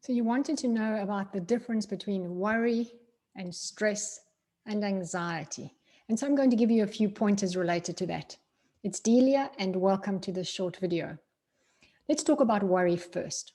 So you wanted to know about the difference between worry and stress and anxiety. And so I'm going to give you a few pointers related to that. It's Delia and welcome to this short video. Let's talk about worry first.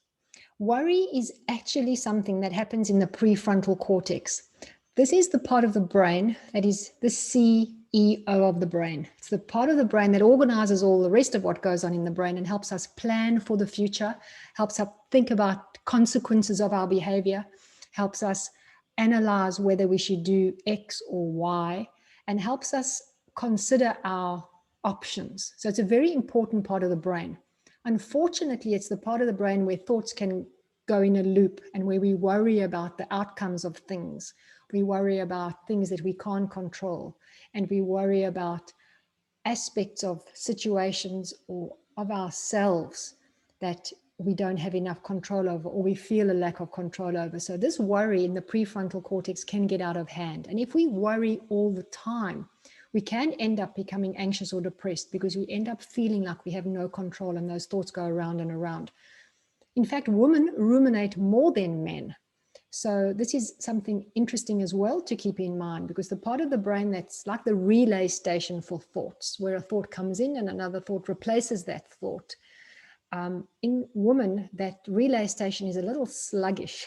Worry is actually something that happens in the prefrontal cortex. This is the part of the brain that is the CEO of the brain. It's the part of the brain that organizes all the rest of what goes on in the brain and helps us plan for the future, helps us think about consequences of our behavior, helps us analyze whether we should do X or Y, and helps us consider our options. So it's a very important part of the brain. Unfortunately, it's the part of the brain where thoughts can go in a loop and where we worry about the outcomes of things. We worry about things that we can't control, and we worry about aspects of situations or of ourselves that we don't have enough control over, or we feel a lack of control over. So this worry in the prefrontal cortex can get out of hand. And if we worry all the time, we can end up becoming anxious or depressed because we end up feeling like we have no control and those thoughts go around and around. In fact, women ruminate more than men. So this is something interesting as well to keep in mind, because the part of the brain that's like the relay station for thoughts, where a thought comes in and another thought replaces that thought. In women, that relay station is a little sluggish.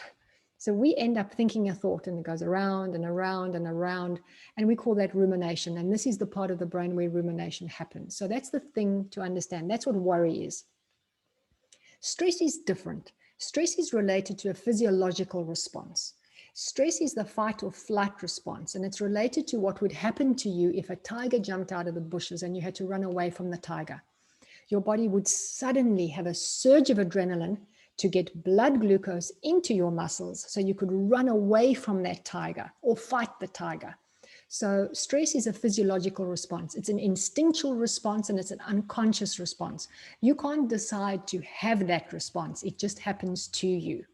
So we end up thinking a thought and it goes around and around and around, and we call that rumination. And this is the part of the brain where rumination happens. So that's the thing to understand. That's what worry is. Stress is different. Stress is related to a physiological response. Stress is the fight or flight response, and it's related to what would happen to you if a tiger jumped out of the bushes and you had to run away from the tiger. Your body would suddenly have a surge of adrenaline to get blood glucose into your muscles so you could run away from that tiger or fight the tiger. So stress is a physiological response. It's an instinctual response and it's an unconscious response. You can't decide to have that response. It just happens to you.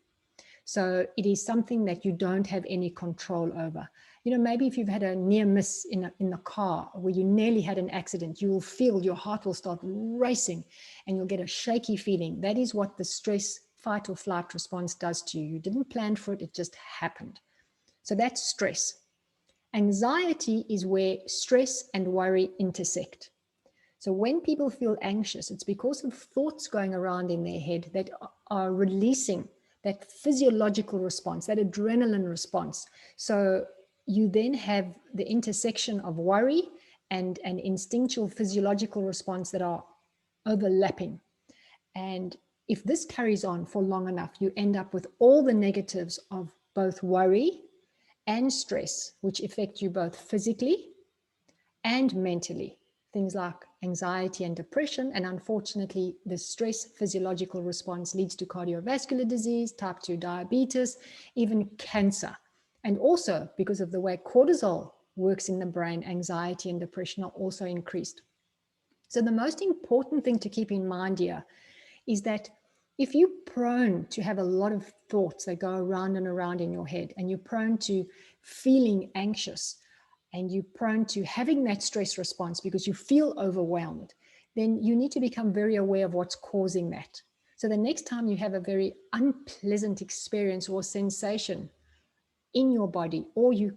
So it is something that you don't have any control over. You know, maybe if you've had a near miss in the car where you nearly had an accident, you will feel your heart will start racing and you'll get a shaky feeling. That is what the stress fight or flight response does to you. You didn't plan for it, it just happened. So that's stress. Anxiety is where stress and worry intersect. So when people feel anxious, it's because of thoughts going around in their head that are releasing that physiological response, that adrenaline response. So you then have the intersection of worry and an instinctual physiological response that are overlapping. And if this carries on for long enough, you end up with all the negatives of both worry and stress, which affect you both physically and mentally. Things like anxiety and depression. And unfortunately, the stress physiological response leads to cardiovascular disease, type 2 diabetes, even cancer. And also, because of the way cortisol works in the brain, anxiety and depression are also increased. So the most important thing to keep in mind here is that if you're prone to have a lot of thoughts that go around and around in your head, and you're prone to feeling anxious, and you're prone to having that stress response because you feel overwhelmed, then you need to become very aware of what's causing that. So the next time you have a very unpleasant experience or sensation in your body, or you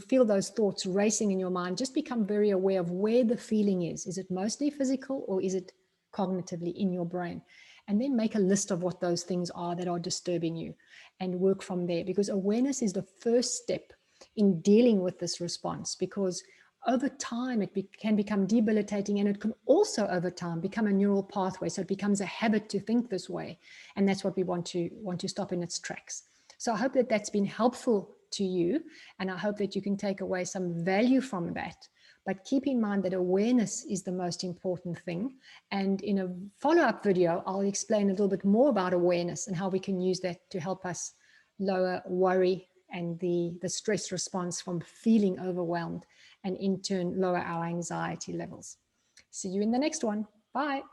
feel those thoughts racing in your mind, just become very aware of where the feeling is. Is it mostly physical or is it cognitively in your brain? And then make a list of what those things are that are disturbing you and work from there, because awareness is the first step in dealing with this response, because over time it can become debilitating, and it can also over time become a neural pathway. So it becomes a habit to think this way, and that's what we want to stop in its tracks. So I hope that that's been helpful to you, and I hope that you can take away some value from that. But keep in mind that awareness is the most important thing. And in a follow-up video, I'll explain a little bit more about awareness and how we can use that to help us lower worry and the stress response from feeling overwhelmed, and in turn lower our anxiety levels. See you in the next one. Bye.